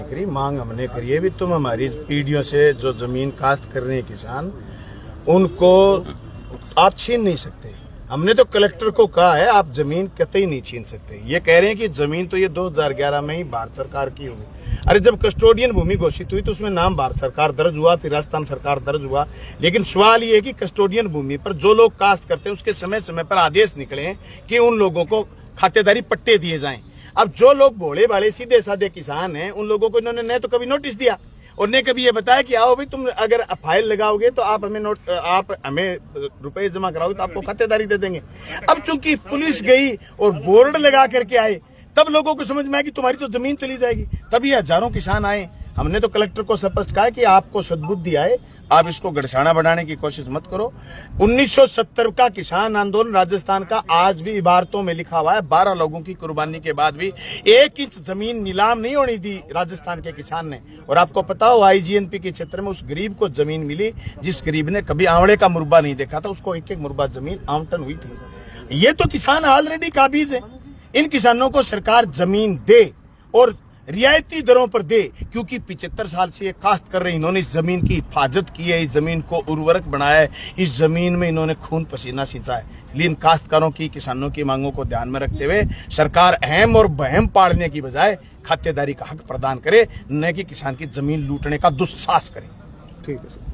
करी, मांग हमने करी है भी तुम हमारी पीढ़ियों से जो जमीन काश्त कर रहे हैं किसान, उनको आप छीन नहीं सकते। हमने तो कलेक्टर को कहा है आप जमीन कतई नहीं छीन सकते। ये कह रहे हैं कि जमीन तो ये 2011 में ही भारत सरकार की होगी। अरे जब कस्टोडियन भूमि घोषित हुई तो उसमें नाम भारत सरकार दर्ज हुआ, फिर राजस्थान सरकार दर्ज हुआ, लेकिन सवाल ये है कि कस्टोडियन भूमि पर जो लोग काश्त करते हैं उसके समय समय पर आदेश निकले हैं कि उन लोगों को खातेदारी पट्टे दिए जाएं। अब जो लोग भोले भाले सीधे साधे किसान हैं उन लोगों को इन्होंने न तो कभी नोटिस दिया और ने कभी ये बताया कि आओ भाई तुम अगर फाइल लगाओगे तो आप हमें रुपए जमा कराओगे तो आपको खातेदारी दे देंगे। अब चूंकि पुलिस गई और बोर्ड लगा करके आए तब लोगों को समझ में आया कि तुम्हारी तो जमीन चली जाएगी। तभी हजारों किसान आए। हमने तो कलेक्टर को स्पष्ट कहा कि आपको सद्बुद्धि आए, आप इसको गड़साना बढ़ाने की कोशिश मत करो। 1970 का किसान आंदोलन राजस्थान का आज भी इबारतों में लिखा हुआ है। 12 लोगों की कुर्बानी के बाद भी 1 इंच जमीन नीलाम नहीं होनी दी राजस्थान के किसान ने। और आपको पता हो IGNP के क्षेत्र में उस गरीब को जमीन मिली जिस गरीब ने कभी आंवड़े का मुरब्बा नहीं देखा था, उसको 1-1 मुरब्बा जमीन आवंटन हुई थी। ये तो किसान ऑलरेडी काबिज है। इन किसानों को सरकार जमीन दे और रियायती दरों पर दे, क्योंकि 75 साल से ये काश्त कर रहे हैं। इन्होंने इस जमीन की हिफाजत की है, इस जमीन को उर्वरक बनाया है, इस जमीन में इन्होंने खून पसीना सींचा है। लेकिन काश्तकारों की, किसानों की मांगों को ध्यान में रखते हुए सरकार अहम और बहम पाड़ने की बजाय खातेदारी का हक प्रदान करे, न कि किसान की जमीन लूटने का दुस्साहस करे। ठीक है सर।